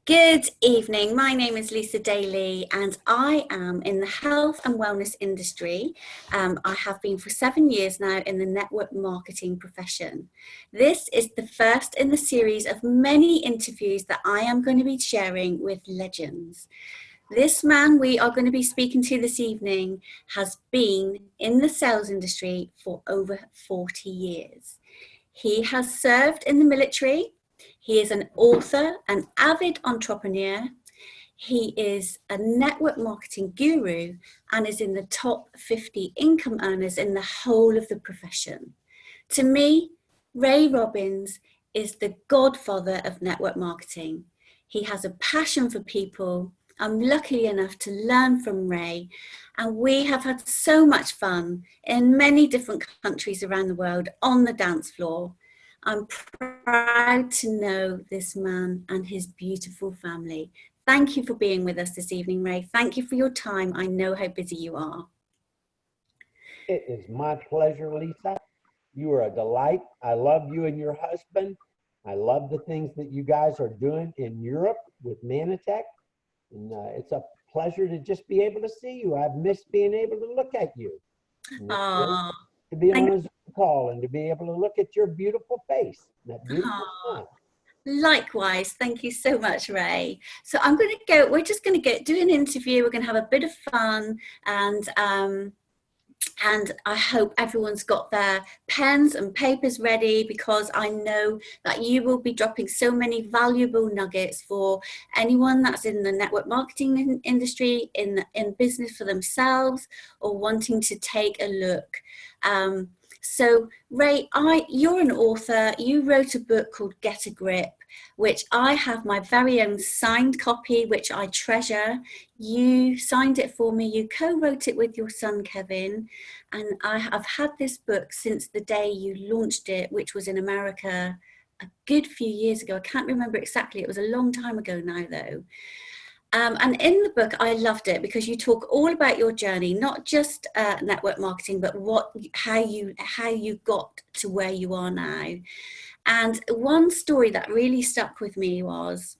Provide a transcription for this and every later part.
Good evening. My name is Lisa Daly and I am in the health and wellness industry. I have been for 7 years now in the network marketing profession. This is the first in the series of many interviews that I am going to be sharing with legends. This man we are going to be speaking to this evening has been in the sales industry for over 40 years. He has served in the military. He is an author, an avid entrepreneur. He is a network marketing guru and is in the top 50 income earners in the whole of the profession. To me, Ray Robbins is the godfather of network marketing. He has a passion for people. I'm lucky enough to learn from Ray, and we have had so much fun in many different countries around the world on the dance floor. I'm proud to know this man and his beautiful family. Thank you for being with us this evening, Ray. Thank you for your time. I know how busy you are. It is my pleasure, Lisa. You are a delight. I love you and your husband. I love the things that you guys are doing in Europe with Manatech. And it's a pleasure to just be able to see you. I've missed being able to look at you. Oh, To be on a Zoom call and to be able to look at your beautiful face, that beautiful smile. Likewise, thank you so much, Ray. So we're just going to do an interview. We're going to have a bit of fun, and I hope everyone's got their pens and papers ready, because I know that you will be dropping so many valuable nuggets for anyone that's in the network marketing industry, in business for themselves, or wanting to take a look. So Ray, you're an author. You wrote a book called Get a Grip, which I have my very own signed copy, which I treasure. You signed it for me. You co-wrote it with your son, Kevin. And I've had this book since the day you launched it, which was in America a good few years ago. I can't remember exactly. It was a long time ago now, though. And in the book, I loved it because you talk all about your journey, not just network marketing, but how you got to where you are now. And one story that really stuck with me was,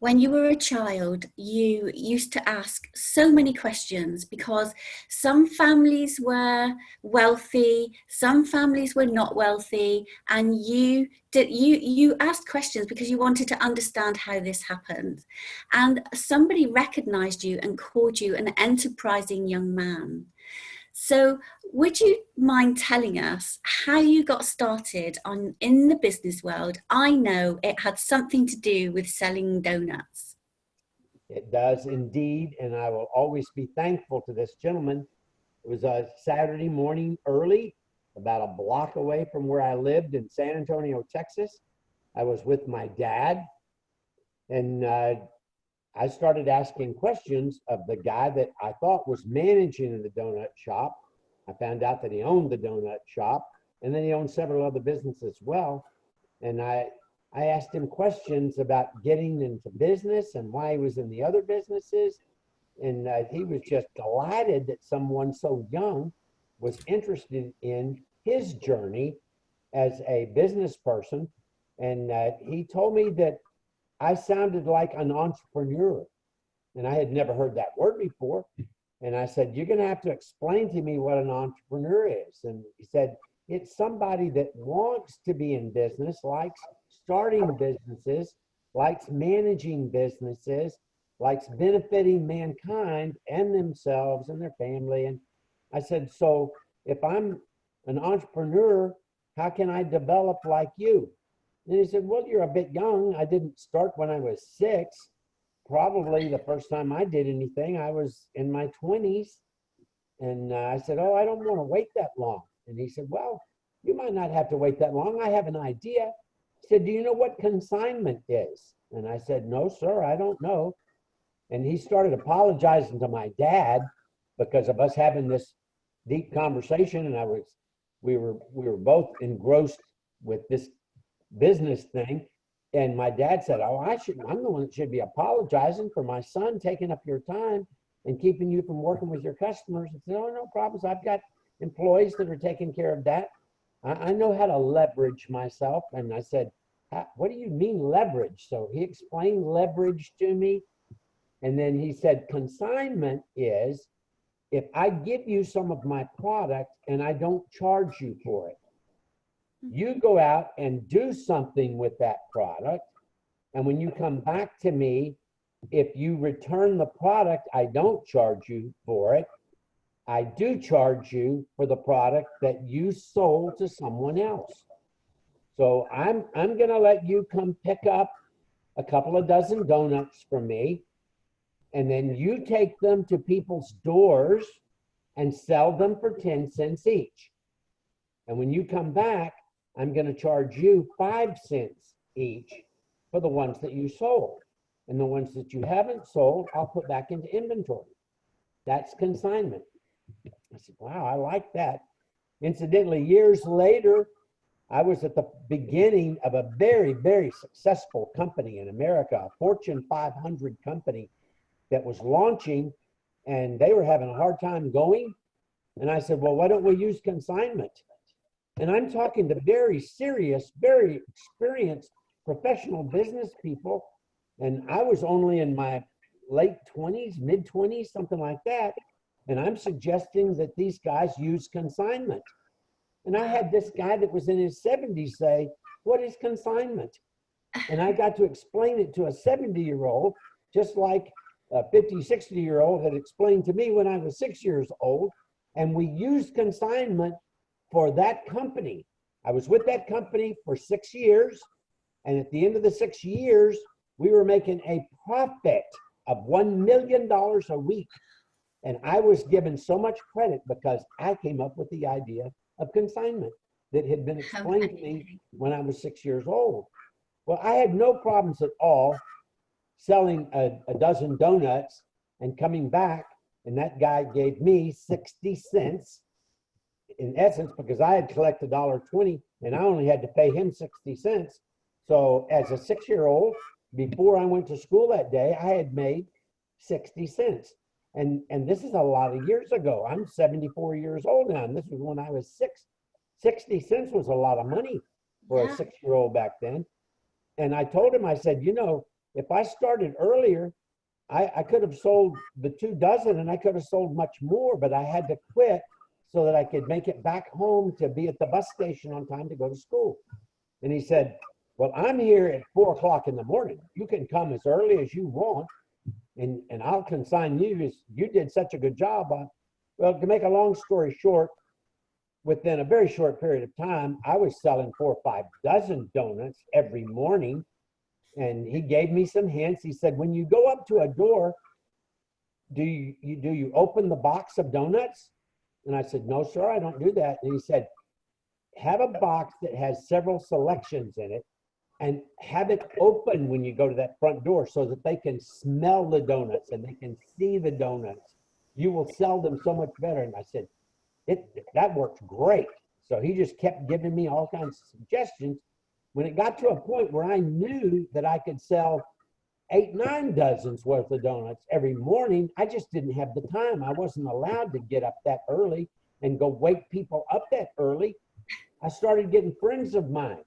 when you were a child, you used to ask so many questions, because some families were wealthy, some families were not wealthy, and you asked questions because you wanted to understand how this happened. And somebody recognized you and called you an enterprising young man. So would you mind telling us how you got started in the business world? I know it had something to do with selling donuts. It does indeed, and I will always be thankful to this gentleman. It was a Saturday morning early, about a block away from where I lived in San Antonio, Texas. I was with my dad, and I started asking questions of the guy that I thought was managing the donut shop. I found out that he owned the donut shop, and then he owned several other businesses as well. And I asked him questions about getting into business and why he was in the other businesses. And he was just delighted that someone so young was interested in his journey as a business person. And he told me that I sounded like an entrepreneur, and I had never heard that word before. And I said, "You're going to have to explain to me what an entrepreneur is." And he said, "It's somebody that wants to be in business, likes starting businesses, likes managing businesses, likes benefiting mankind and themselves and their family." And I said, "So if I'm an entrepreneur, how can I develop like you?" And he said, "Well, you're a bit young. I didn't start when I was 6. Probably the first time I did anything, I was in my 20s. And I said, "Oh, I don't want to wait that long." And he said, "Well, you might not have to wait that long. I have an idea." He said, "Do you know what consignment is?" And I said, "No, sir, I don't know." And he started apologizing to my dad because of us having this deep conversation. And we were both engrossed with this business thing. And my dad said, "Oh, I'm the one that should be apologizing for my son taking up your time and keeping you from working with your customers." I said, "Oh, no problems. I've got employees that are taking care of that. I know how to leverage myself." And I said, what do you mean leverage? So he explained leverage to me. And then he said, consignment is if I give you some of my product and I don't charge you for it, you go out and do something with that product. And when you come back to me, if you return the product, I don't charge you for it. I do charge you for the product that you sold to someone else. So I'm going to let you come pick up a couple of dozen donuts from me, and then you take them to people's doors and sell them for 10 cents each. And when you come back, I'm going to charge you 5 cents each for the ones that you sold. And the ones that you haven't sold, I'll put back into inventory. That's consignment. I said, wow, I like that. Incidentally, years later, I was at the beginning of a very, very successful company in America, a Fortune 500 company that was launching, and they were having a hard time going. And I said, well, why don't we use consignment? And I'm talking to very serious, very experienced professional business people. And I was only in my late 20s, mid 20s, something like that. And I'm suggesting that these guys use consignment. And I had this guy that was in his 70s say, what is consignment? And I got to explain it to a 70-year-old, just like a 50, 60-year-old had explained to me when I was 6 years old. And we used consignment for that company. I was with that company for 6 years. And at the end of the 6 years, we were making a profit of $1 million a week. And I was given so much credit because I came up with the idea of consignment that had been explained to me when I was 6 years old. Well, I had no problems at all selling a dozen donuts and coming back, and that guy gave me 60 cents in essence, because I had collected $1.20 and I only had to pay him 60 cents. So as a 6-year-old, before I went to school that day, I had made 60 cents. And this is a lot of years ago. I'm 74 years old now, and this was when I was 6. 60 cents was a lot of money for a 6-year-old back then. And I told him, I said, you know, if I started earlier, I could have sold the 2 dozen and I could have sold much more, but I had to quit so that I could make it back home to be at the bus station on time to go to school. And he said, well, I'm here at 4 o'clock in the morning. You can come as early as you want, and I'll consign you as you did such a good job. Well, to make a long story short, within a very short period of time, I was selling 4 or 5 dozen donuts every morning. And he gave me some hints. He said, when you go up to a door, do you open the box of donuts? And I said, no, sir, I don't do that. And he said, have a box that has several selections in it and have it open when you go to that front door so that they can smell the donuts and they can see the donuts. You will sell them so much better. And I said, that works great. So he just kept giving me all kinds of suggestions. When it got to a point where I knew that I could sell 8, 9 dozens worth of donuts every morning, I just didn't have the time. I wasn't allowed to get up that early and go wake people up that early. I started getting friends of mine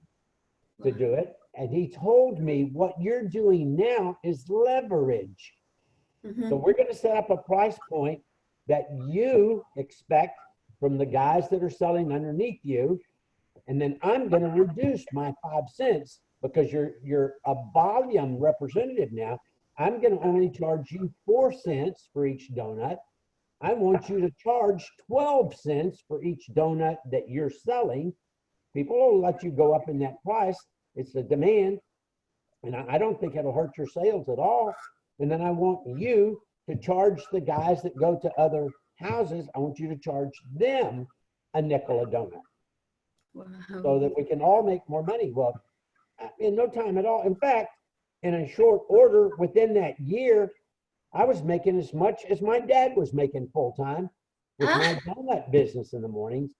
to do it. And he told me, what you're doing now is leverage. So we're going to set up a price point that you expect from the guys that are selling underneath you. And then I'm going to reduce my 5 cents because you're a volume representative now. I'm going to only charge you 4 cents for each donut. I want you to charge 12 cents for each donut that you're selling. People will let you go up in that price. It's the demand. And I don't think it'll hurt your sales at all. And then I want you to charge the guys that go to other houses. I want you to charge them a nickel a donut. Wow. So that we can all make more money. Well, in no time at all. In fact, in a short order, within that year, I was making as much as my dad was making full time with my donut business in the mornings.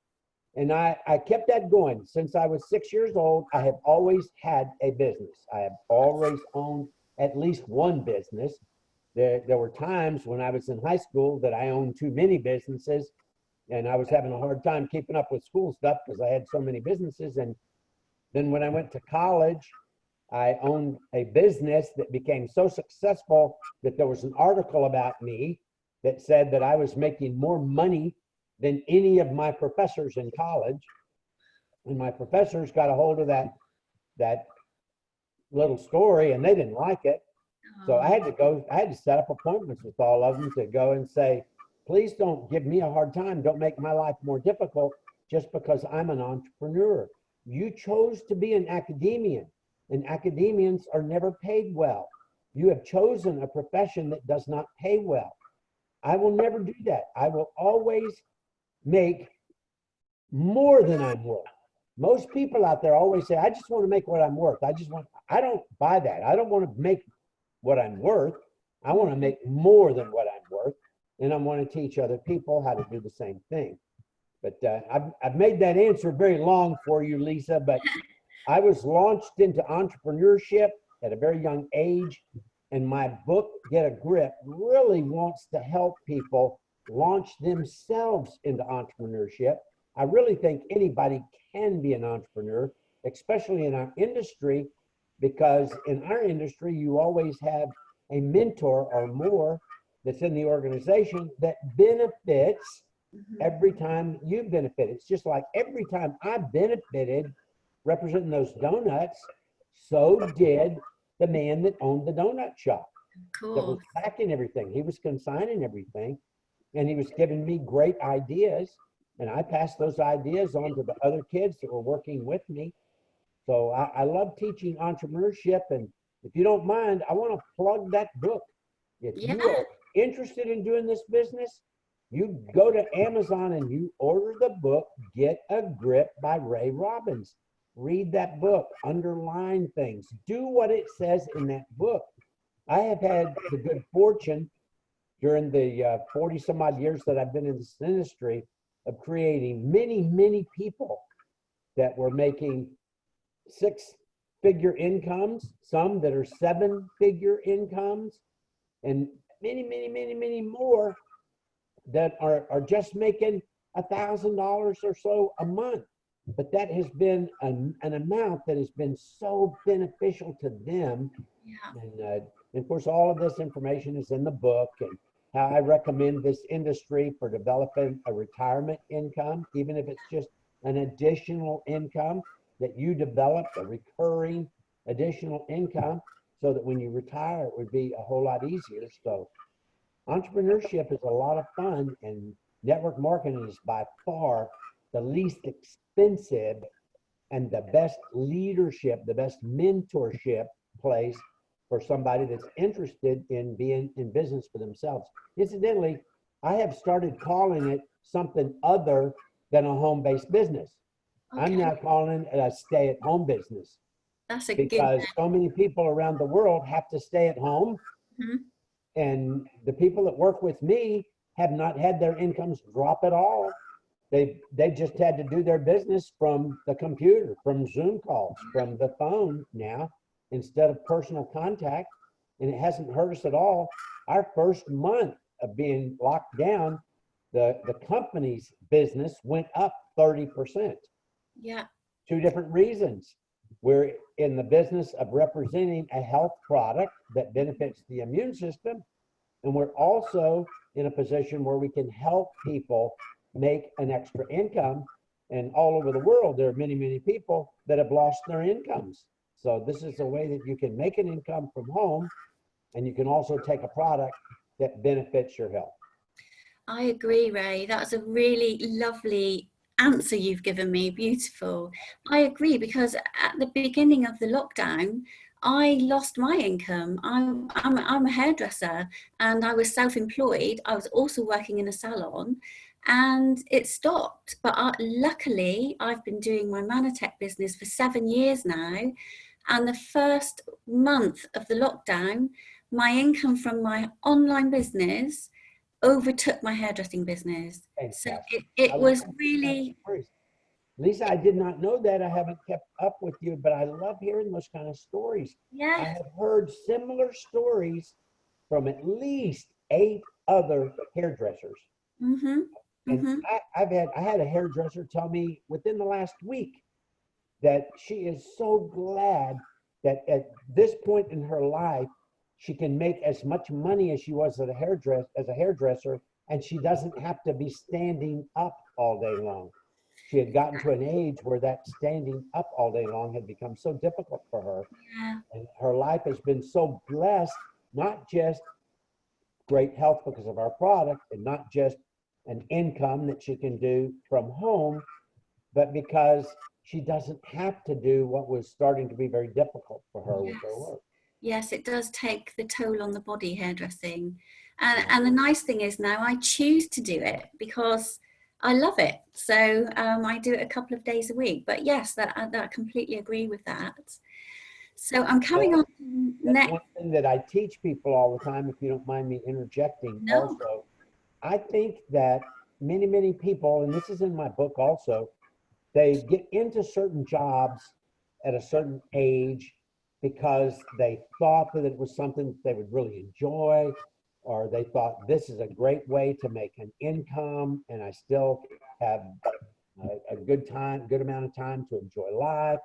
And I kept that going. Since I was 6 years old, I have always had a business. I have always owned at least one business. There were times when I was in high school that I owned too many businesses. And I was having a hard time keeping up with school stuff because I had so many businesses. And then when I went to college, I owned a business that became so successful that there was an article about me that said that I was making more money than any of my professors in college. And my professors got a hold of that little story and they didn't like it. So I had to set up appointments with all of them to go and say, please don't give me a hard time. Don't make my life more difficult just because I'm an entrepreneur. You chose to be an academician, and academians are never paid well. You have chosen a profession that does not pay well. I will never do that. I will always make more than I'm worth. Most people out there always say, I just want to make what I'm worth. I don't buy that. I don't want to make what I'm worth. I want to make more than what I'm worth. And I want to teach other people how to do the same thing. But I've made that answer very long for you, Lisa, but I was launched into entrepreneurship at a very young age. And my book, Get a Grip, really wants to help people launch themselves into entrepreneurship. I really think anybody can be an entrepreneur, especially in our industry, because in our industry, you always have a mentor or more that's in the organization that benefits every time you benefit. It's just like every time I benefited representing those donuts, so did the man that owned the donut shop. Cool. That was packing everything. He was consigning everything, and he was giving me great ideas, and I passed those ideas on to the other kids that were working with me. So I love teaching entrepreneurship, and if you don't mind, I want to plug that book. If you are interested in doing this business, you go to Amazon and you order the book, Get a Grip by Ray Robbins. Read that book, underline things, do what it says in that book. I have had the good fortune during the 40 some odd years that I've been in this industry of creating many people that were making 6-figure incomes, some that are 7-figure incomes, and many more that are just making $1,000 or so a month. But that has been an amount that has been so beneficial to them. Yeah. And of course, all of this information is in the book, and how I recommend this industry for developing a retirement income, even if it's just an additional income that you develop, a recurring additional income, so that when you retire, it would be a whole lot easier. So entrepreneurship is a lot of fun, and network marketing is by far the least expensive and the best leadership, the best mentorship place for somebody that's interested in being in business for themselves. Incidentally, I have started calling it something other than a home-based business. Okay. I'm now calling it a stay-at-home business. That's a because good so many people around the world have to stay at home. Mm-hmm. And the people that work with me have not had their incomes drop at all. They just had to do their business from the computer, from Zoom calls, from the phone now, instead of personal contact. And it hasn't hurt us at all. Our first month of being locked down, the company's business went up 30%. Yeah. 2 different reasons. We're in the business of representing a health product that benefits the immune system. And we're also in a position where we can help people make an extra income. And all over the world, there are many people that have lost their incomes. So this is a way that you can make an income from home, and you can also take a product that benefits your health. I agree, Ray. That's a really lovely answer you've given me. Beautiful. I agree, because at the beginning of the lockdown, I lost my income. I'm a hairdresser, and I was self-employed. I was also working in a salon, and it stopped. But luckily, I've been doing my Manatech business for 7 years now. And the first month of the lockdown, my income from my online business overtook my hairdressing business. So it was really... Lisa, I did not know that. I haven't kept up with you, but I love hearing those kind of stories. Yeah. I have heard similar stories from at least 8 other hairdressers. Mm-hmm. And I had a hairdresser tell me within the last week that she is so glad that at this point in her life, she can make as much money as she was as a hairdresser, and she doesn't have to be standing up all day long. She had gotten to an age where that standing up all day long had become so difficult for her. Yeah. And her life has been so blessed, not just great health because of our product and not just an income that she can do from home, but because she doesn't have to do what was starting to be very difficult for her with her work. Yes, it does take the toll on the body, hairdressing. And the nice thing is now I choose to do it because I love it. So I do it a couple of days a week. But yes, that I completely agree with that. So I'm coming on next. One thing that I teach people all the time, if you don't mind me interjecting also, I think that many people, and this is in my book also, they get into certain jobs at a certain age because they thought that it was something that they would really enjoy, or they thought this is a great way to make an income and I still have a good amount of time to enjoy life.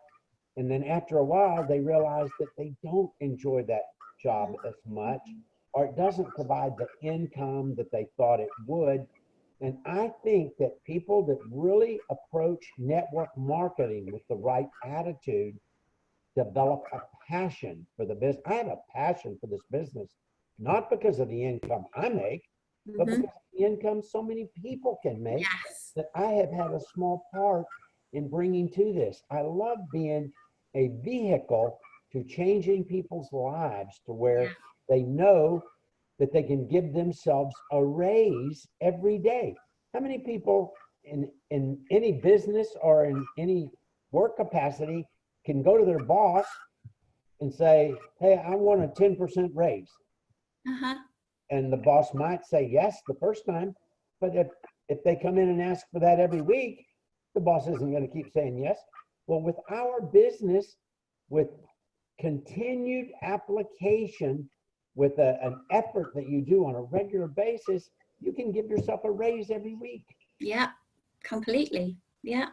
And then after a while, they realize that they don't enjoy that job as much, or it doesn't provide the income that they thought it would. And I think that people that really approach network marketing with the right attitude develop a passion for the business. I have a passion for this business, not because of the income I make, but because of the income so many people can make that I have had a small part in bringing to this. I love being a vehicle to changing people's lives to where they know that they can give themselves a raise every day. How many people in any business or in any work capacity can go to their boss and say, hey, I want a 10% raise? And the boss might say yes the first time, but if they come in and ask for that every week, the boss isn't going to keep saying yes. Well, with our business, with continued application, with an effort that you do on a regular basis, you can give yourself a raise every week. Yeah, completely. Yeah.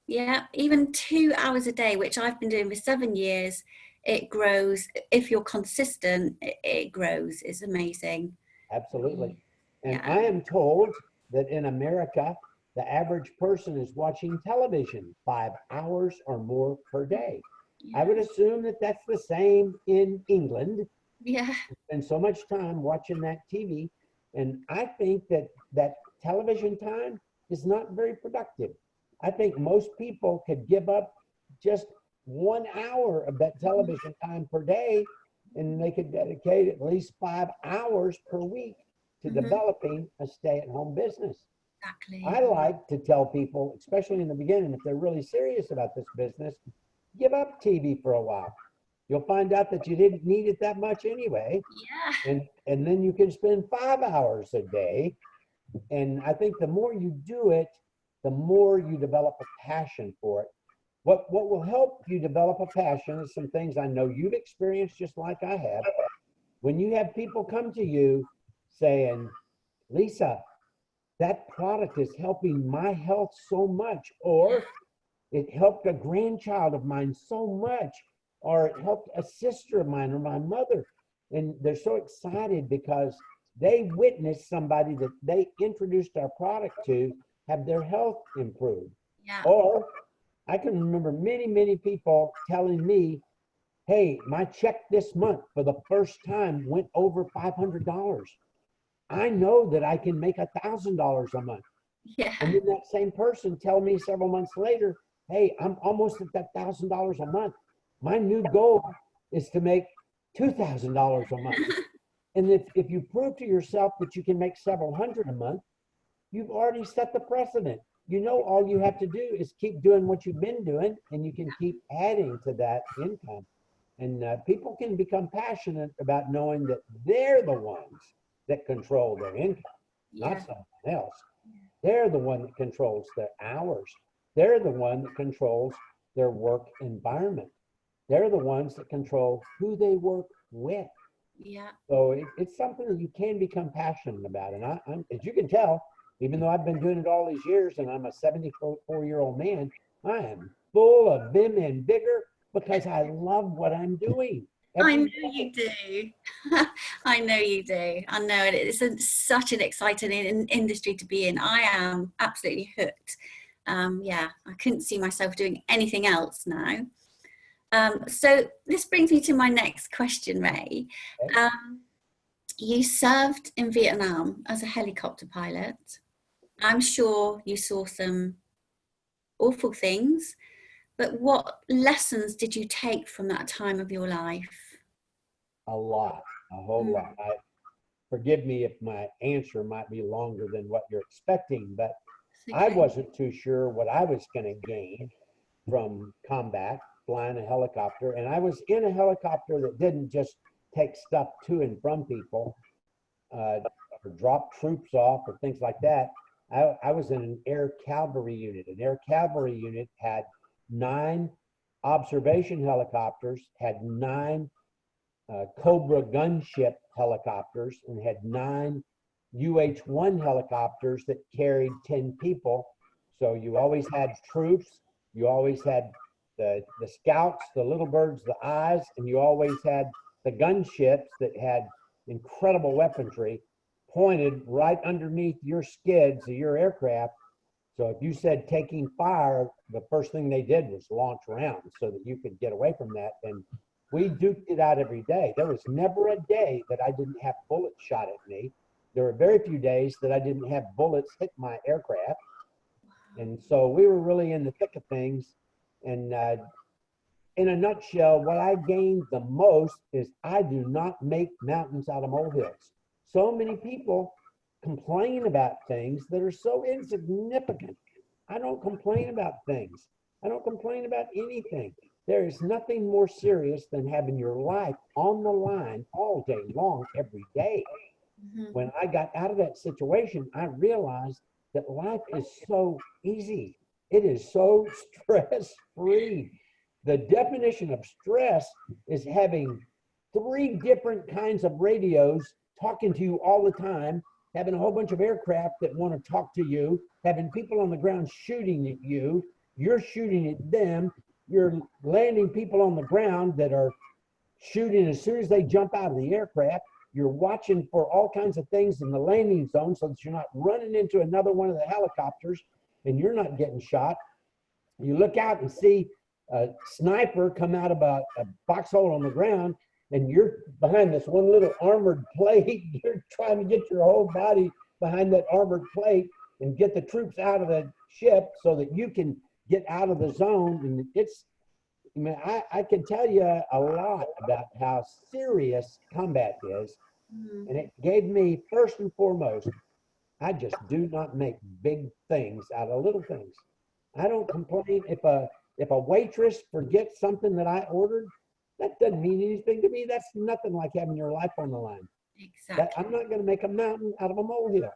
Yeah. Even 2 hours a day, which I've been doing for 7 years, it grows. If you're consistent, it grows. It's amazing. Absolutely. And I am told that in America, the average person is watching television 5 hours or more per day. I would assume that that's the same in England. Yeah. Spend so much time watching that TV. And I think that television time is not very productive. I think most people could give up just 1 hour of that television time per day, and they could dedicate at least 5 hours per week to developing a stay-at-home business. Exactly. I like to tell people, especially in the beginning, if they're really serious about this business, give up TV for a while. You'll find out that you didn't need it that much anyway. Yeah. And then you can spend 5 hours a day. And I think the more you do it, the more you develop a passion for it. What will help you develop a passion is some things I know you've experienced just like I have. When you have people come to you saying, Lisa, that product is helping my health so much, or it helped a grandchild of mine so much, or it helped a sister of mine or my mother. And they're so excited because they witnessed somebody that they introduced our product to have their health improved. Yeah. Or I can remember many people telling me, hey, my check this month for the first time went over $500. I know that I can make $1,000 a month. Yeah. And then that same person tell me several months later, hey, I'm almost at that $1,000 a month. My new goal is to make $2,000 a month. And if you prove to yourself that you can make several hundred a month, you've already set the precedent. You know, all you have to do is keep doing what you've been doing, and you can keep adding to that income. And people can become passionate about knowing that they're the ones that control their income, not someone else. They're the one that controls their hours. They're the one that controls their work environment. They're the ones that control who they work with. Yeah. So it's something that you can become passionate about. And I'm, as you can tell, even though I've been doing it all these years and I'm a 74-year-old man, I am full of vim and vigor. because I love what I'm doing. I know Every you do. I know you do. I know it. It's such an exciting industry to be in. I am absolutely hooked. Yeah, I couldn't see myself doing anything else now. So this brings me to my next question, Ray. You served in Vietnam as a helicopter pilot. I'm sure you saw some awful things, but what lessons did you take from that time of your life? a lot, a whole lot. Forgive me if my answer might be longer than what you're expecting, but I Okay. wasn't too sure what I was going to gain from combat, flying a helicopter. And I was in a helicopter that didn't just take stuff to and from people, or drop troops off or things like that. I was in an air cavalry unit. An air cavalry unit had 9 observation helicopters, had 9 Cobra gunship helicopters, and had 9 UH-1 helicopters that carried 10 people. So you always had troops, you always had the scouts, the little birds, the eyes, and you always had the gunships that had incredible weaponry pointed right underneath your skids of your aircraft. So if you said taking fire, the first thing they did was launch rounds so that you could get away from that. And we duked it out every day. There was never a day that I didn't have bullets shot at me. There were very few days that I didn't have bullets hit my aircraft. And so we were really in the thick of things. And in a nutshell, what I gained the most is I do not make mountains out of molehills. So many people complain about things that are so insignificant. I don't complain about things. I don't complain about anything. There is nothing more serious than having your life on the line all day long, every day. When I got out of that situation, I realized that life is so easy. It is so stress-free. The definition of stress is having 3 different kinds of radios talking to you all the time, having a whole bunch of aircraft that want to talk to you, having people on the ground shooting at you, you're shooting at them, you're landing people on the ground that are shooting as soon as they jump out of the aircraft. You're watching for all kinds of things in the landing zone so that you're not running into another one of the helicopters and you're not getting shot. You look out and see a sniper come out of a foxhole on the ground, and you're behind this one little armored plate. You're trying to get your whole body behind that armored plate and get the troops out of the ship so that you can get out of the zone. And it's, I mean, I can tell you a lot about how serious combat is. And it gave me, first and foremost, I just do not make big things out of little things. I don't complain if a waitress forgets something that I ordered. That doesn't mean anything to me. That's nothing like having your life on the line. Exactly. I'm not going to make a mountain out of a molehill.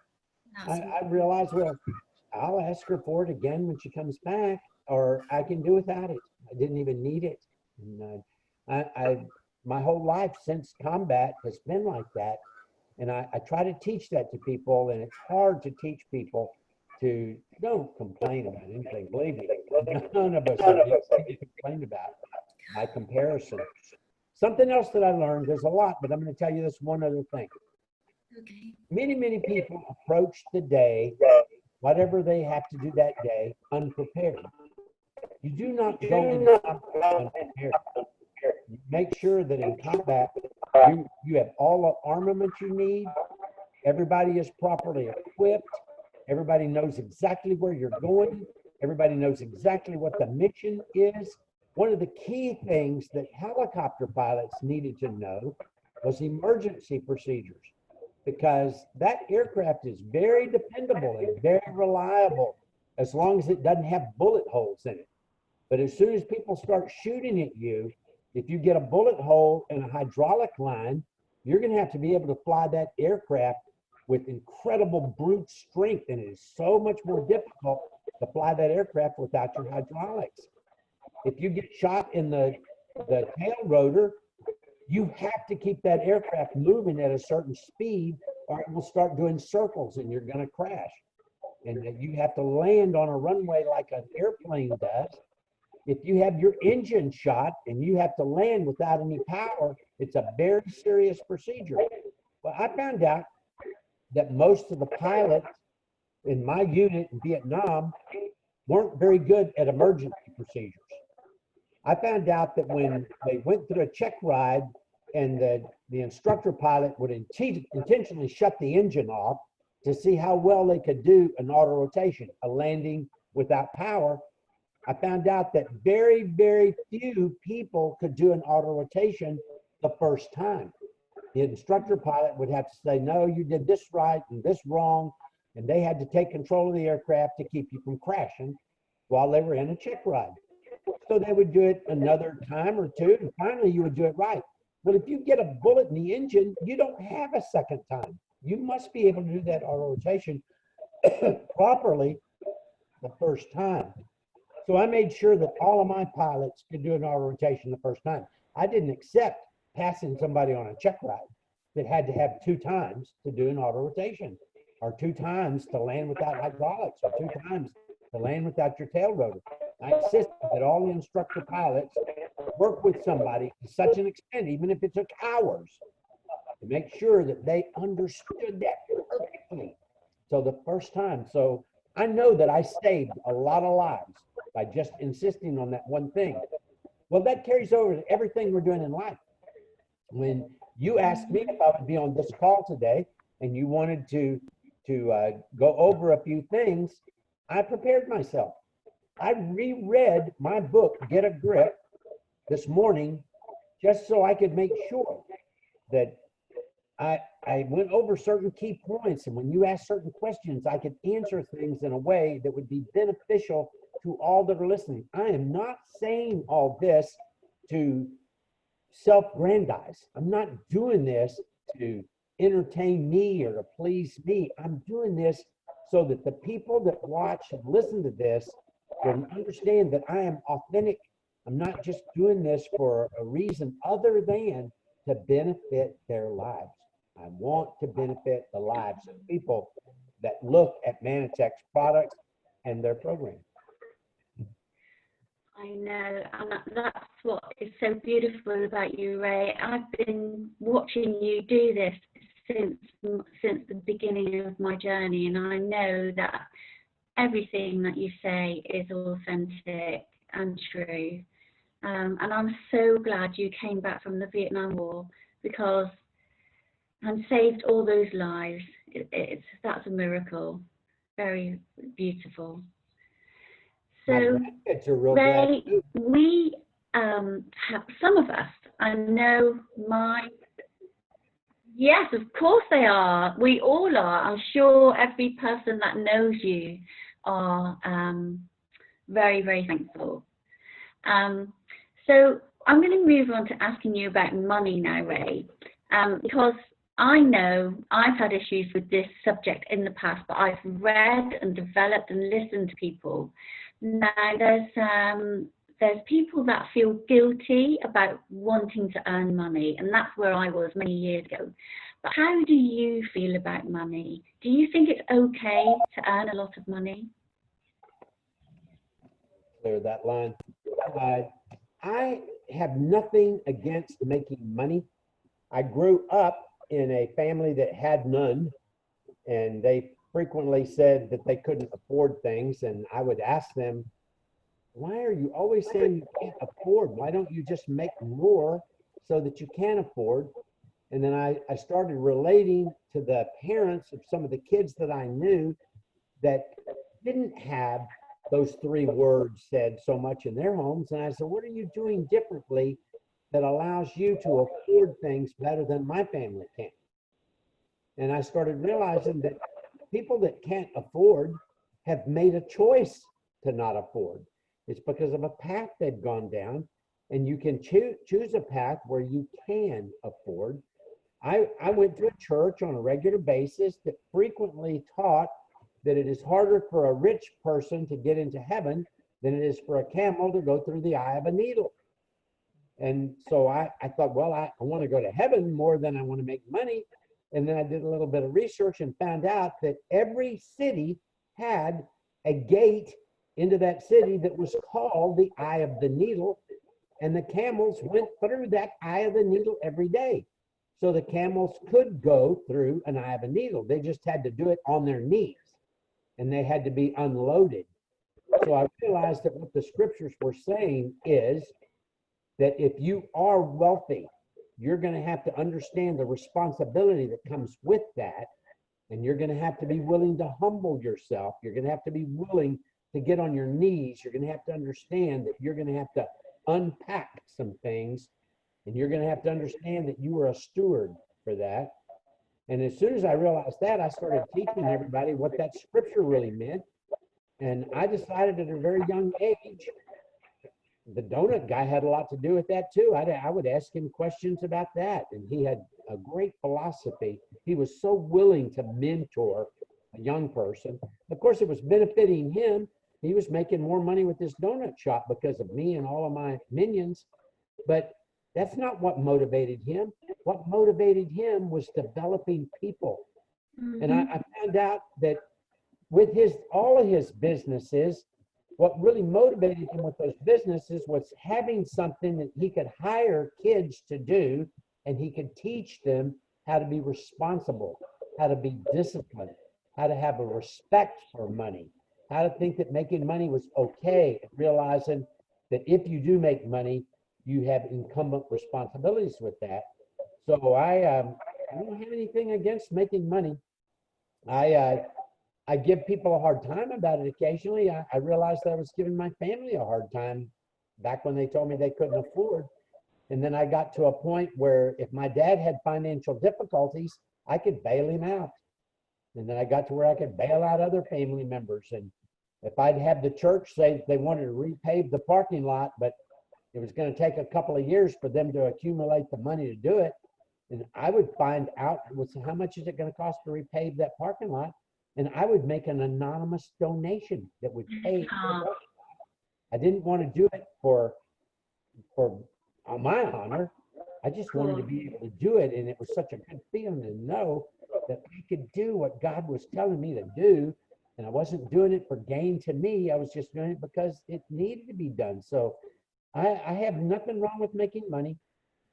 I realize, well, I'll ask her for it again when she comes back, or I can do without it. I didn't even need it. And my whole life since combat has been like that. And I try to teach that to people, and it's hard to teach people to don't complain about anything. Believe me, none of us have anything to complain about by comparison. Something else that I learned, there's a lot, but I'm going to tell you this one other thing. Okay. Many people approach the day, whatever they have to do that day, unprepared. You do not go into combat unprepared. You make sure that in combat, you have all the armament you need. Everybody is properly equipped. Everybody knows exactly where you're going. Everybody knows exactly what the mission is. One of the key things that helicopter pilots needed to know was emergency procedures, because that aircraft is very dependable and very reliable as long as it doesn't have bullet holes in it. But as soon as people start shooting at you, if you get a bullet hole in a hydraulic line, you're going to have to be able to fly that aircraft with incredible brute strength, and it is so much more difficult to fly that aircraft without your hydraulics. If you get shot in the tail rotor, you have to keep that aircraft moving at a certain speed, or it will start doing circles and you're going to crash. And you have to land on a runway like an airplane does. if you have your engine shot and you have to land without any power, it's a very serious procedure. Well, I found out that most of the pilots in my unit in Vietnam weren't very good at emergency procedures. I found out that when they went through a check ride and the instructor pilot would intentionally shut the engine off to see how well they could do an auto rotation, a landing without power, I found out that very, very few people could do an auto rotation the first time. The instructor pilot would have to say, no, you did this right and this wrong. And they had to take control of the aircraft to keep you from crashing while they were in a check ride. So they would do it another time or two, and finally you would do it right. Well, if you get a bullet in the engine, you don't have a second time. You must be able to do that auto rotation properly the first time. So I made sure that all of my pilots could do an auto rotation the first time. I didn't accept passing somebody on a check ride that had to have 2 times to do an auto rotation, or 2 times to land without hydraulics, or 2 times to land without your tail rotor. I insisted that all the instructor pilots work with somebody to such an extent, even if it took hours, to make sure that they understood that perfectly. So the first time, so I know that I saved a lot of lives by just insisting on that one thing. Well, that carries over to everything we're doing in life. When you asked me if I would be on this call today and you wanted to go over a few things, I prepared myself. I reread my book, Get a Grip, this morning, just so I could make sure that I went over certain key points. And when you ask certain questions, I could answer things in a way that would be beneficial to all that are listening. I am not saying all this to self-grandize. I'm not doing this to entertain me or to please me. I'm doing this so that the people that watch and listen to this will understand that I am authentic. I'm not just doing this for a reason other than to benefit their lives. I want to benefit the lives of people that look at Manitech's products and their program. I know, and that's what is so beautiful about you, Ray. I've been watching you do this since the beginning of my journey, and I know that everything that you say is authentic and true. And I'm so glad you came back from the Vietnam War and saved all those lives. That's a miracle. Very beautiful. So, Ray, we have some of us. I know yes, of course they are. We all are. I'm sure every person that knows you are very, very thankful. So I'm going to move on to asking you about money now, Ray, because I know I've had issues with this subject in the past, but I've read and developed and listened to people. Now, there's people that feel guilty about wanting to earn money, and that's where I was many years ago. But how do you feel about money? Do you think it's okay to earn a lot of money? Clear that line. I have nothing against making money. I grew up in a family that had none, and they frequently said that they couldn't afford things, and I would ask them, why are you always saying you can't afford? Why don't you just make more so that you can afford? And then I started relating to the parents of some of the kids that I knew that didn't have those 3 words said so much in their homes. And I said, what are you doing differently that allows you to afford things better than my family can? And I started realizing that people that can't afford have made a choice to not afford. It's because of a path they've gone down, and you can choose a path where you can afford. I went to a church on a regular basis that frequently taught that it is harder for a rich person to get into heaven than it is for a camel to go through the eye of a needle. And so I thought, well, I want to go to heaven more than I want to make money. And then I did a little bit of research and found out that every city had a gate into that city that was called the Eye of the Needle. And the camels went through that eye of the needle every day. So the camels could go through an eye of a needle. They just had to do it on their knees, and they had to be unloaded. So I realized that what the scriptures were saying is that if you are wealthy, you're going to have to understand the responsibility that comes with that. And you're going to have to be willing to humble yourself. You're going to have to be willing to get on your knees. You're going to have to understand that you're going to have to unpack some things, and you're going to have to understand that you are a steward for that. And as soon as I realized that, I started teaching everybody what that scripture really meant. And I decided at a very young age, the donut guy had a lot to do with that too. I would ask him questions about that, and he had a great philosophy. He was so willing to mentor a young person. Of course, it was benefiting him. He was making more money with this donut shop because of me and all of my minions. But that's not what motivated him. What motivated him was developing people. Mm-hmm. And I found out that with all of his businesses, what really motivated him with those businesses was having something that he could hire kids to do, and he could teach them how to be responsible, how to be disciplined, how to have a respect for money, how to think that making money was okay, and realizing that if you do make money, you have incumbent responsibilities with that. So I don't have anything against making money. I give people a hard time about it occasionally. I realized that I was giving my family a hard time back when they told me they couldn't afford. And then I got to a point where if my dad had financial difficulties, I could bail him out. And then I got to where I could bail out other family members. And if I'd have the church say they wanted to repave the parking lot, but it was going to take a couple of years for them to accumulate the money to do it, and I would find out how much is it going to cost to repave that parking lot, and I would make an anonymous donation that would pay. I didn't want to do it for my honor. I just wanted to be able to do it, and it was such a good feeling to know that I could do what God was telling me to do, and I wasn't doing it for gain to me. I was just doing it because it needed to be done. So I have nothing wrong with making money.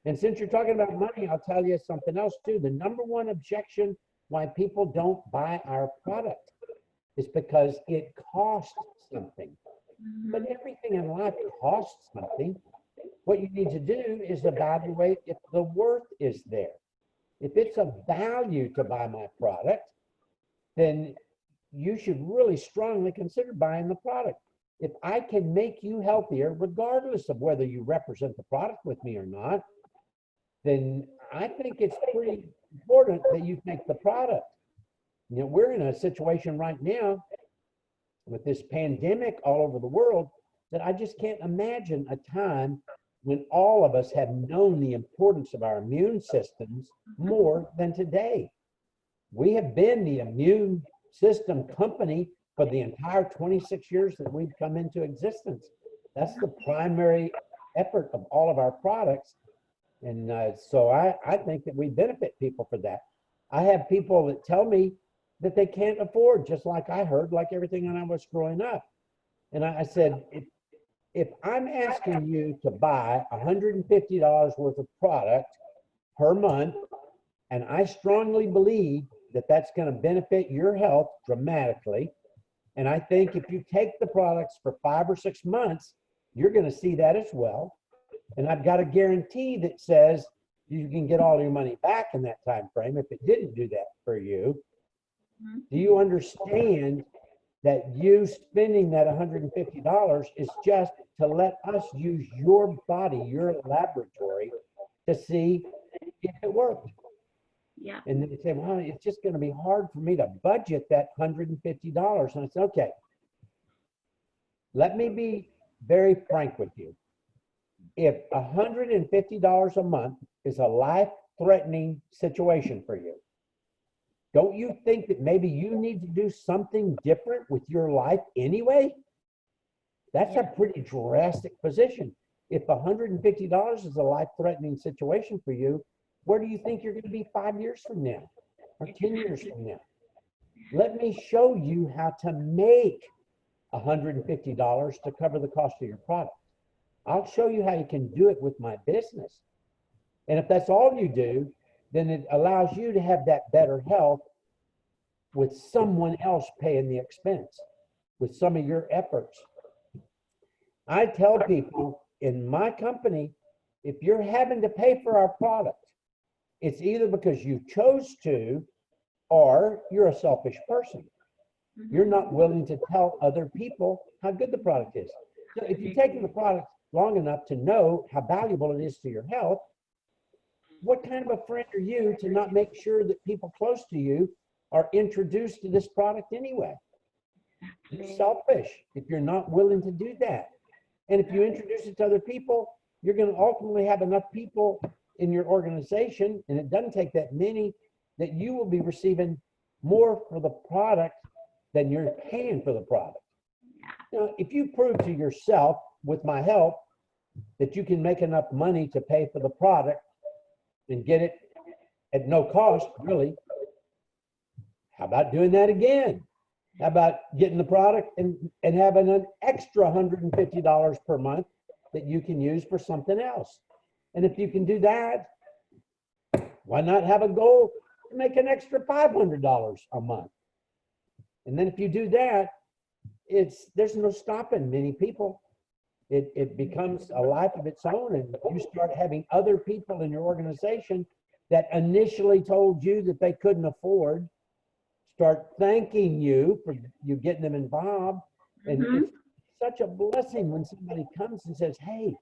And since you're talking about money, I'll tell you something else too. The number one objection why people don't buy our product is because it costs something. But everything in life costs something. What you need to do is evaluate if the worth is there. If it's a value to buy my product, then you should really strongly consider buying the product. If I can make you healthier, regardless of whether you represent the product with me or not, then I think it's pretty important that you take the product. You know, we're in a situation right now with this pandemic all over the world that I just can't imagine a time when all of us have known the importance of our immune systems more than today. We have been the immune system company for the entire 26 years that we've come into existence. That's the primary effort of all of our products. And so I think that we benefit people for that. I have people that tell me that they can't afford, just like I heard, like everything when I was growing up. And I said, if I'm asking you to buy $150 worth of product per month, and I strongly believe that that's going to benefit your health dramatically, and I think if you take the products for 5 or 6 months, you're going to see that as well. And I've got a guarantee that says you can get all your money back in that time frame if it didn't do that for you. Do you understand that you spending that $150 is just to let us use your body, your laboratory, to see if it worked? Yeah. And they say, well, it's just going to be hard for me to budget that $150. And I said, okay, let me be very frank with you. If $150 a month is a life-threatening situation for you, don't you think that maybe you need to do something different with your life anyway? That's a pretty drastic position. If $150 is a life-threatening situation for you, where do you think you're going to be 5 years from now or 10 years from now? Let me show you how to make $150 to cover the cost of your product. I'll show you how you can do it with my business. And if that's all you do, then it allows you to have that better health with someone else paying the expense, with some of your efforts. I tell people in my company, if you're having to pay for our product, it's either because you chose to or you're a selfish person. You're not willing to tell other people how good the product is. So if you've taken the product long enough to know how valuable it is to your health, what kind of a friend are you to not make sure that people close to you are introduced to this product anyway? You're selfish if you're not willing to do that. And if you introduce it to other people, you're going to ultimately have enough people in your organization, and it doesn't take that many, that you will be receiving more for the product than you're paying for the product. Now, if you prove to yourself with my help that you can make enough money to pay for the product and get it at no cost, really, how about doing that again? How about getting the product and having an extra $150 per month that you can use for something else? And if you can do that, why not have a goal to make an extra $500 a month? And then if you do that, there's no stopping many people. It becomes a life of its own, and you start having other people in your organization that initially told you that they couldn't afford, start thanking you for you getting them involved. And it's such a blessing when somebody comes and says, hey,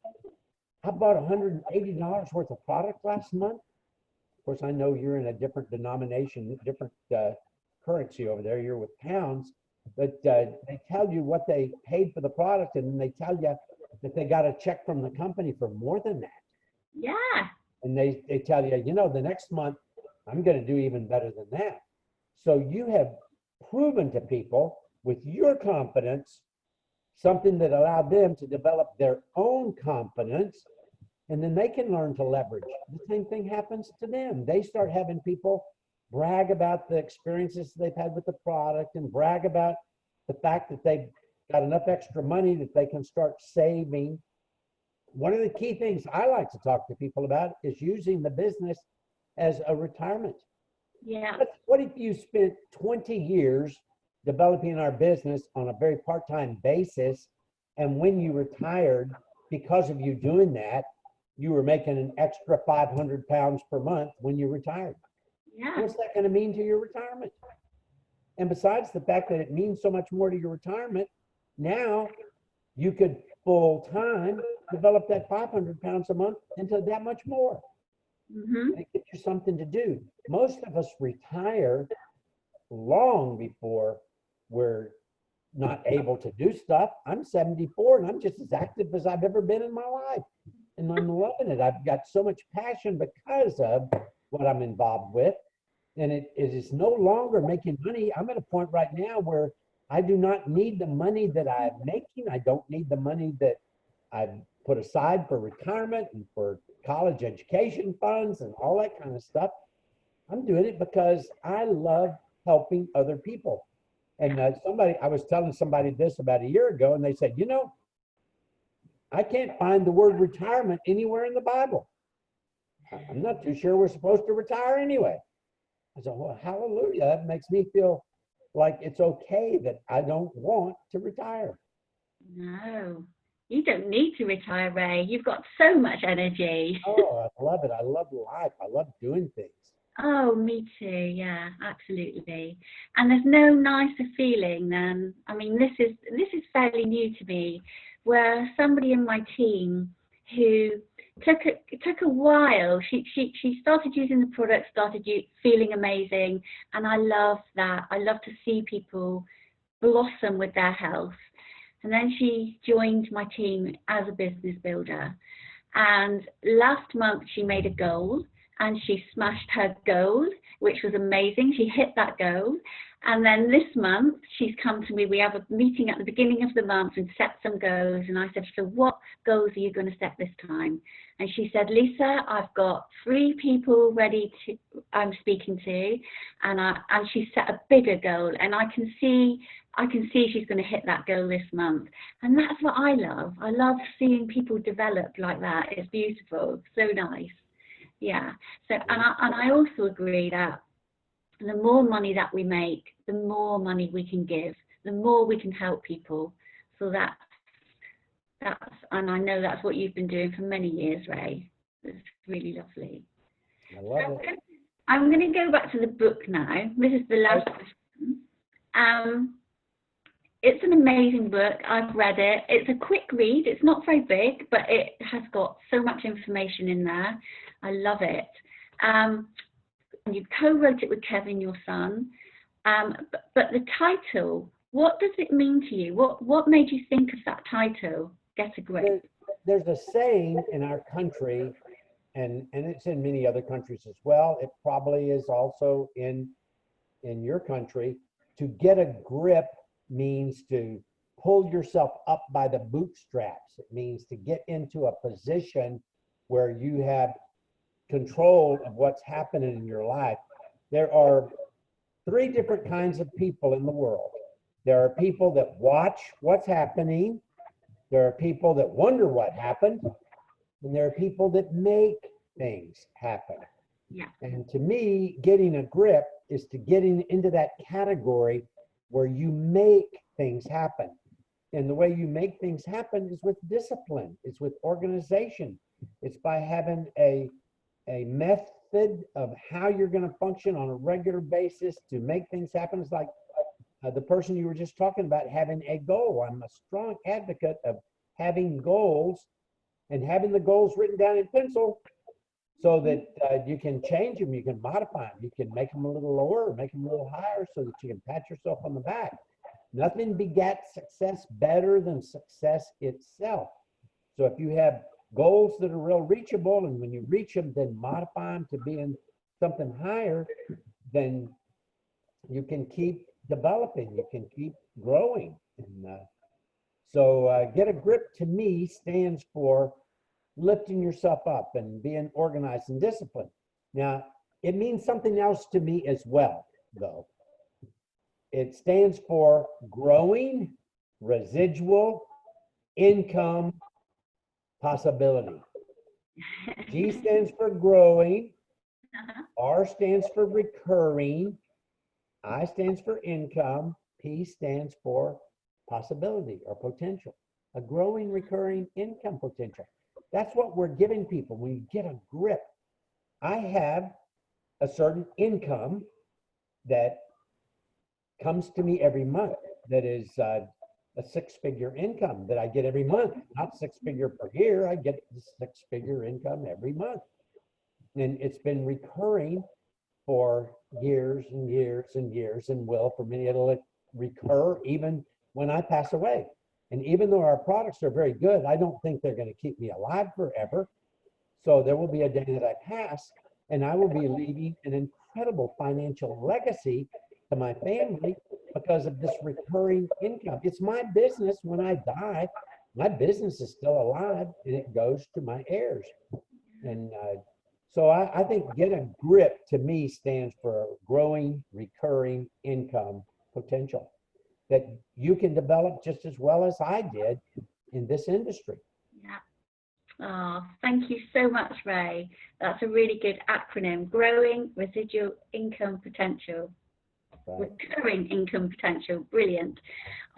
I bought $180 worth of product last month. Of course, I know you're in a different denomination, different currency over there. You're with pounds, but they tell you what they paid for the product, and then they tell you that they got a check from the company for more than that. Yeah. And they tell you, you know, the next month I'm going to do even better than that. So you have proven to people with your confidence something that allowed them to develop their own confidence, and then they can learn to leverage. The same thing happens to them. They start having people brag about the experiences they've had with the product and brag about the fact that they've got enough extra money that they can start saving. One of the key things I like to talk to people about is using the business as a retirement. Yeah. What if you spent 20 years developing our business on a very part-time basis, and when you retired, because of you doing that, you were making an extra 500 pounds per month when you retired? Yeah. What's that going to mean to your retirement? And besides the fact that it means so much more to your retirement, now you could full-time develop that 500 pounds a month into that much more. And it gives you something to do. Most of us retire long before we're not able to do stuff. I'm 74 and I'm just as active as I've ever been in my life. And I'm loving it. I've got so much passion because of what I'm involved with. And it is no longer making money. I'm at a point right now where I do not need the money that I'm making. I don't need the money that I've put aside for retirement and for college education funds and all that kind of stuff. I'm doing it because I love helping other people. And I was telling somebody this about a year ago, and they said, you know, I can't find the word retirement anywhere in the Bible. I'm not too sure we're supposed to retire anyway. I said, well, hallelujah. That makes me feel like it's okay that I don't want to retire. No, you don't need to retire, Ray. You've got so much energy. Oh, I love it. I love life. I love doing things. Oh, me too. Yeah, absolutely. And there's no nicer feeling than, I mean, this is fairly new to me, where somebody in my team who took a while. She started using the product, feeling amazing, and I love that. I love to see people blossom with their health. And then she joined my team as a business builder. And last month she made a goal and she smashed her goal, which was amazing. She hit that goal. And then this month she's come to me. We have a meeting at the beginning of the month and set some goals. And I said, so what goals are you going to set this time? And she said, Lisa, I've got 3 people ready I'm speaking to, and she set a bigger goal, and I can see she's going to hit that goal this month, and that's what I love. I love seeing people develop like that. It's beautiful, so nice. Yeah. So, and I also agree that the more money that we make, the more money we can give, the more we can help people. So that's, and I know that's what you've been doing for many years, Ray. It's really lovely. I love it. I'm going to go back to the book now. This is the last question. It's an amazing book. I've read it. It's a quick read. It's not very big, but it has got so much information in there. I love it. You co-wrote it with Kevin, your son. But the title, what does it mean to you? What made you think of that title, Get a Grip? There's a saying in our country, and it's in many other countries as well. It probably is also in your country. To get a grip means to pull yourself up by the bootstraps. It means to get into a position where you have control of what's happening in your life. There are three different kinds of people in the world. There are people that watch what's happening. There are people that wonder what happened. And there are people that make things happen. Yeah. And to me, getting a grip is to getting into that category where you make things happen. And the way you make things happen is with discipline. It's with organization. It's by having a method of how you're going to function on a regular basis to make things happen. It's like the person you were just talking about having a goal. I'm a strong advocate of having goals and having the goals written down in pencil so that you can change them, you can modify them, you can make them a little lower, make them a little higher so that you can pat yourself on the back. Nothing begets success better than success itself. So if you have goals that are real reachable, and when you reach them, then modify them to being something higher, then you can keep developing, you can keep growing. And so Get a Grip to me stands for lifting yourself up and being organized and disciplined. Now, it means something else to me as well, though. It stands for growing residual income possibility. G stands for growing, R stands for recurring, I stands for income, P stands for possibility or potential. A growing recurring income potential. That's what we're giving people when you get a grip. I have a certain income that comes to me every month that is a six-figure income that I get every month, not six-figure per year. I get the six-figure income every month. And it's been recurring for years and years and years, and will for many, it'll recur even when I pass away. And even though our products are very good, I don't think they're going to keep me alive forever. So there will be a day that I pass and I will be leaving an incredible financial legacy to my family because of this recurring income. It's my business. When I die, my business is still alive and it goes to my heirs. And so I think Get a Grip to me stands for growing recurring income potential that you can develop just as well as I did in this industry. Yeah. Oh, thank you so much, Ray. That's a really good acronym. Growing residual income potential. Right. Recurring income potential. Brilliant.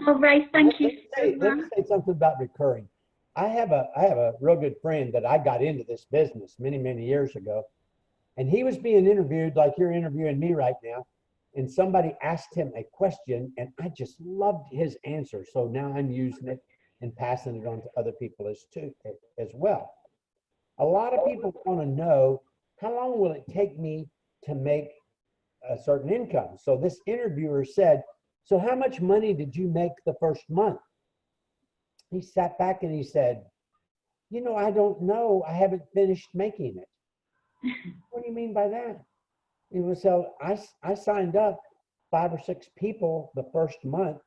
Oh, Ray, thank you so much. Let me say something about recurring. I have a real good friend that I got into this business many, many years ago. And he was being interviewed like you're interviewing me right now. And somebody asked him a question, and I just loved his answer. So now I'm using it and passing it on to other people as well. A lot of people want to know, how long will it take me to make a certain income? So this interviewer said, so how much money did you make the first month? He sat back and he said, you know, I don't know. I haven't finished making it. What do you mean by that? It was, so I signed up 5 or 6 people the first month,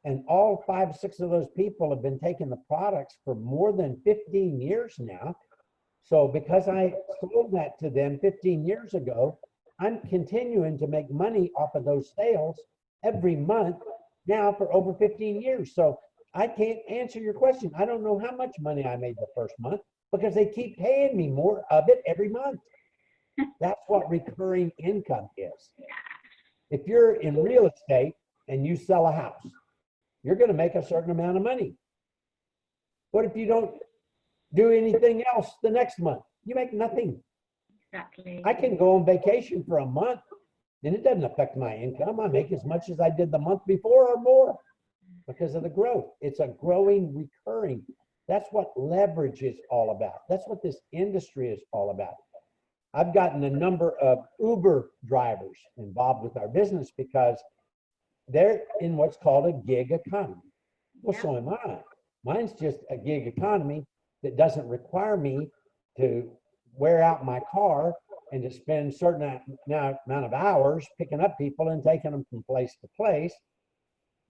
and all 5 or 6 of those people have been taking the products for more than 15 years now. So because I sold that to them 15 years ago, I'm continuing to make money off of those sales every month now for over 15 years. So I can't answer your question. I don't know how much money I made the first month because they keep paying me more of it every month. That's what recurring income is. If you're in real estate and you sell a house, you're going to make a certain amount of money. What if you don't do anything else the next month? You make nothing. Exactly. I can go on vacation for a month and it doesn't affect my income. I make as much as I did the month before or more because of the growth. It's a growing, recurring. That's what leverage is all about. That's what this industry is all about. I've gotten a number of Uber drivers involved with our business because they're in what's called a gig economy. Well, so am I. Mine's just a gig economy that doesn't require me to wear out my car and to spend a certain amount of hours picking up people and taking them from place to place.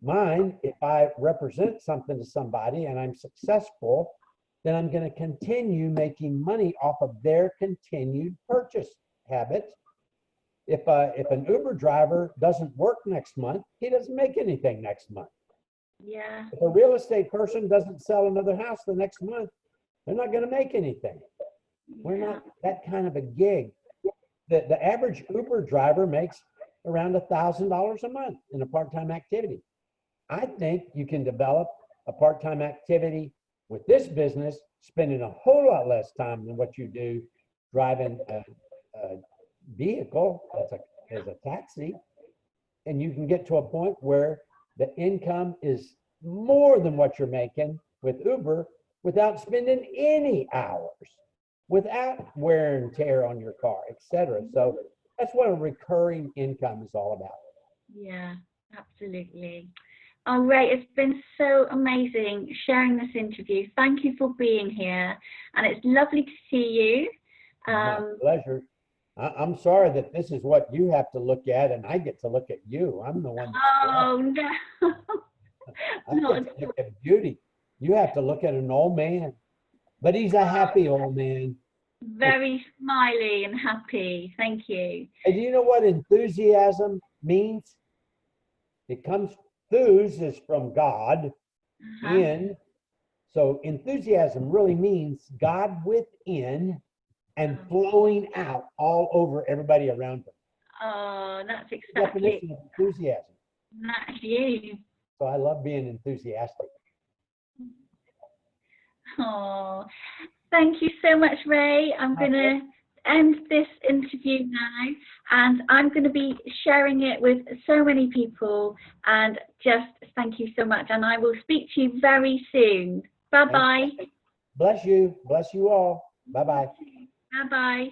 Mine, if I represent something to somebody and I'm successful, then I'm going to continue making money off of their continued purchase habits. If an Uber driver doesn't work next month, he doesn't make anything next month. Yeah. If a real estate person doesn't sell another house the next month, they're not going to make anything. We're not that kind of a gig. The average Uber driver makes around $1,000 a month in a part-time activity. I think you can develop a part-time activity with this business, spending a whole lot less time than what you do driving a vehicle as a taxi. And you can get to a point where the income is more than what you're making with Uber without spending any hours, without wear and tear on your car, etc. So that's what a recurring income is all about. Yeah, absolutely. Oh, Ray, it's been so amazing sharing this interview. Thank you for being here. And it's lovely to see you. My pleasure. I'm sorry that this is what you have to look at and I get to look at you. I'm the one. Oh, no. I get to look at beauty. You have to look at an old man, but he's a happy old man. Very smiley and happy. Thank you. And do you know what enthusiasm means? It comes, thus is from God, in. So enthusiasm really means God within and flowing out all over everybody around him. Oh, that's The exactly. definition of enthusiasm. That's you. So I love being enthusiastic. Oh, thank you so much, Ray. I'm going to end this interview now, and I'm going to be sharing it with so many people, and just thank you so much, and I will speak to you very soon. Bye-bye. Bless you. Bless you all. Bye-bye. Bye-bye.